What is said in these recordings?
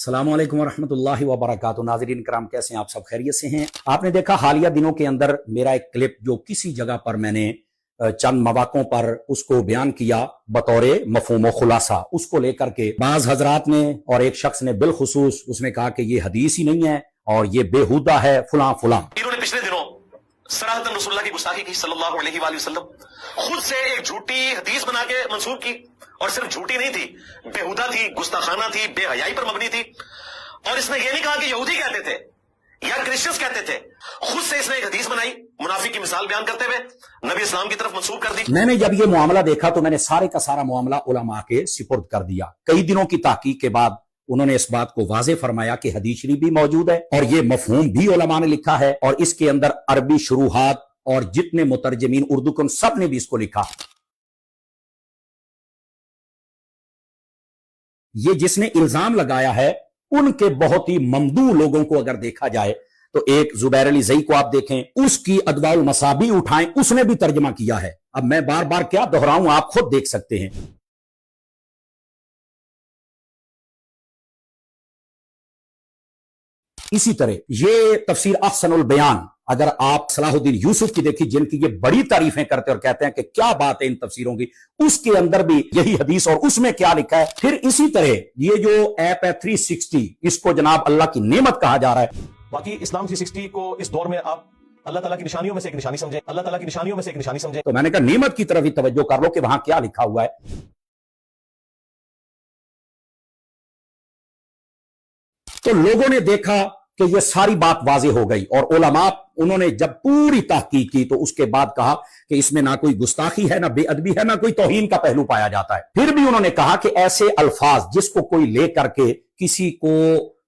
अस्सलामुअलैकुम वरहमतुल्लाहि वबरकातुहू। नाज़रीन कराम, कैसे हैं आप? सब खैरियत से हैं? आपने देखा हालिया दिनों के अंदर मेरा एक क्लिप जो किसी जगह पर मैंने चंद मवाकों पर उसको बयान किया बतौरे मफहूम खुलासा, उसको लेकर के बाज हजरात ने और एक शख्स ने बिलखुसूस उसने कहा कि ये हदीस ही नहीं है और ये बेहुदा है फुला फुला। इन्होंने पिछले दिनों सराहतन रसूलुल्लाह की गुस्ताखी की सल्लल्लाहु अलैहि वसल्लम, खुद से एक झूठी हदीस बना के मंसूब की, और सिर्फ झूठी नहीं थी, बेहुदा थी, गुस्ताखाना थी, बेहयाई पर मबनी थी। और इसने ये नहीं कहा कि यहूदी कहते थे या क्रिश्चियंस कहते थे, खुद से इसने एक हदीस बनाई मुनाफिक की मिसाल बयान करते हुए नबी इस्लाम की तरफ मंसूब कर दी। मैंने जब ये मामला देखा तो मैंने सारे का सारा मामला उलमा के सुपुर्द कर दिया। कई दिनों की तहकीक के बाद उन्होंने इस बात को वाज़े फरमाया कि हदीस शरीफ भी मौजूद है और ये मफहूम भी उलमा ने लिखा है, और इसके अंदर अरबी शुरूहात और जितने मुतरजमीन उर्दू के सब ने भी इसको लिखा। ये जिसने इल्जाम लगाया है उनके बहुत ही ममदू लोगों को अगर देखा जाए तो एक जुबैर अली ज़ई को आप देखें, उसकी अदवाउल मसाबी उठाएं, उसने भी तर्जमा किया है। अब मैं बार बार क्या दोहराऊं, आप खुद देख सकते हैं। इसी तरह ये तफसीर अहसनुल बयान, अगर आप सलाहुद्दीन यूसुफ की देखी, जिनकी ये बड़ी तारीफें करते और कहते हैं कि क्या बात है इन तफसीरों की, उसके अंदर भी यही हदीस और उसमें क्या लिखा है। फिर इसी तरह ये जो ऐप है 360, इसको जनाब अल्लाह की नेमत कहा जा रहा है। बाकी इस्लाम 360 को इस दौर में आप अल्लाह ताला की निशानियों में से एक निशानी समझें, अल्लाह ताला की निशानियों में से एक निशानी समझें। तो मैंने कहा नेमत की तरफ ही तवज्जो कर लो कि वहां क्या लिखा हुआ है। तो लोगों ने देखा कि यह सारी बात वाज़े हो गई, और उलमा उन्होंने जब पूरी तहकीक की तो उसके बाद कहा कि इसमें ना कोई गुस्ताखी है, ना बेअदबी है, ना कोई तौहीन का पहलू पाया जाता है। फिर भी उन्होंने कहा कि ऐसे अल्फाज जिसको कोई ले करके किसी को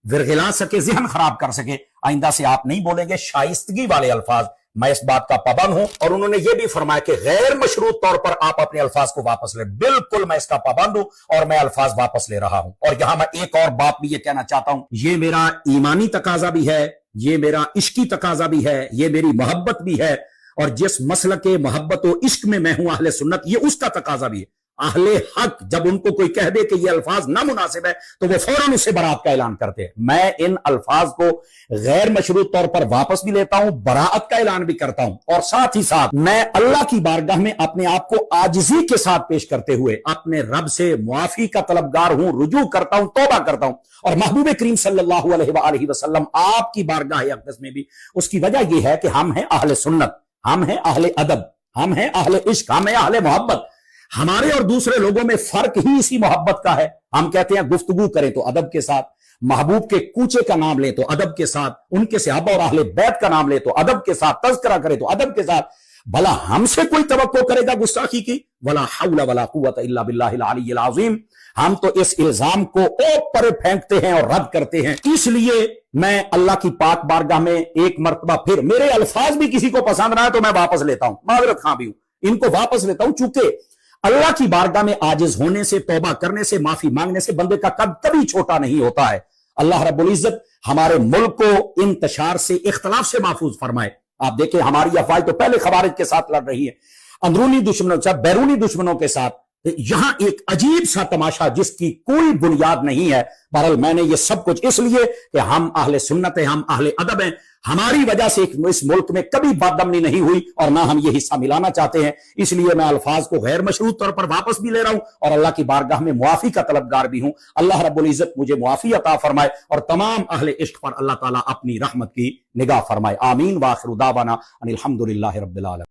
विरगिला सके, जहन खराब कर सके, आइंदा से आप नहीं बोलेंगे। शाइस्तगी वाले अल्फाज, मैं इस बात का पाबंद हूं। और उन्होंने यह भी फरमाया कि गैर मशरूत तौर पर आप अपने अल्फाज को वापस ले। बिल्कुल मैं इसका पाबंद हूं और मैं अल्फाज वापस ले रहा हूं। और यहां मैं एक और बात भी यह कहना चाहता हूं, यह मेरा ईमानी तकाजा भी है, यह मेरा इश्की तकाजा भी है, यह मेरी मोहब्बत भी है, और जिस मसल के मोहब्बत व इश्क में मैं हूं अहले सुन्नत, यह उसका तकाजा भी है। अहले हक जब उनको कोई कह दे कि ये अल्फाज नामुनासिब है तो वो फौरन उससे बरात का ऐलान करते हैं। मैं इन अल्फाज को गैर मशरूत तौर पर वापस भी लेता हूं, बरात का ऐलान भी करता हूं, और साथ ही साथ मैं अल्लाह की बारगाह में अपने आप को आजिजी के साथ पेश करते हुए अपने रब से मुआफी का तलबगार हूं, रुजू करता हूं, तौबा करता हूं। और महबूब करीम सल्लल्लाहु अलैहि वसल्लम आपकी बारगाह अक़दस में भी, उसकी वजह यह है कि हम हैं अहले सुन्नत, हम हैं अहले अदब, हम हैं अहले इश्क, हम हैं अहले मोहब्बत। हमारे और दूसरे लोगों में फर्क ही इसी मोहब्बत का है। हम कहते हैं गुफ्तगू करें तो अदब के साथ, महबूब के कूचे का नाम ले तो अदब के साथ, उनके सहाबा और अहले बैत का नाम ले तो अदब के साथ, तज़किरा करे तो अदब के साथ। भला हमसे कोई तवक्को करेगा गुस्ताखी की? वला हौला वला कुव्वता इल्ला बिल्लाहिल अलिय्यिल अज़ीम। हम तो इस इल्जाम को ऊपर फेंकते हैं और रद्द करते हैं। इसलिए मैं अल्लाह की पाक बारगाह में एक मर्तबा फिर, मेरे अल्फाज भी किसी को पसंद ना है तो मैं वापस लेता हूं, माजरत खां भी हूं, इनको वापस लेता हूं। चूंकि अल्लाह की बारगाह में आजिज होने से, तौबा करने से, माफी मांगने से बंदे का कद कभी छोटा नहीं होता है। अल्लाह रब्बुल इज्जत हमारे मुल्क को इंतशार से, इख्तलाफ से महफूज फरमाए। आप देखें हमारी अफवाह तो पहले खवारिज के साथ लड़ रही है, अंदरूनी दुश्मनों से, बैरूनी दुश्मनों के साथ। यहां एक अजीब सा तमाशा जिसकी कोई बुनियाद नहीं है। बहरहाल मैंने ये सब कुछ इसलिए कि हम अहले सुन्नत हैं, हम अहले अदब हैं, हमारी वजह से इस मुल्क में कभी बदअमनी नहीं हुई और ना हम ये हिस्सा मिलाना चाहते हैं। इसलिए मैं अल्फाज को गैर मशरूत तौर पर वापस भी ले रहा हूं और अल्लाह की बारगाह में मुआफी का तलबगार भी हूं। अल्लाह रब्बुल इज्जत मुझे मुआफी अता फरमाए और तमाम अहले इश्क पर अल्लाह ताला अपनी रहमत की निगाह फरमाए। आमीन। व आखिरु दावाना अनिल हम्दुलिल्लाहि रब्बिल आलमीन।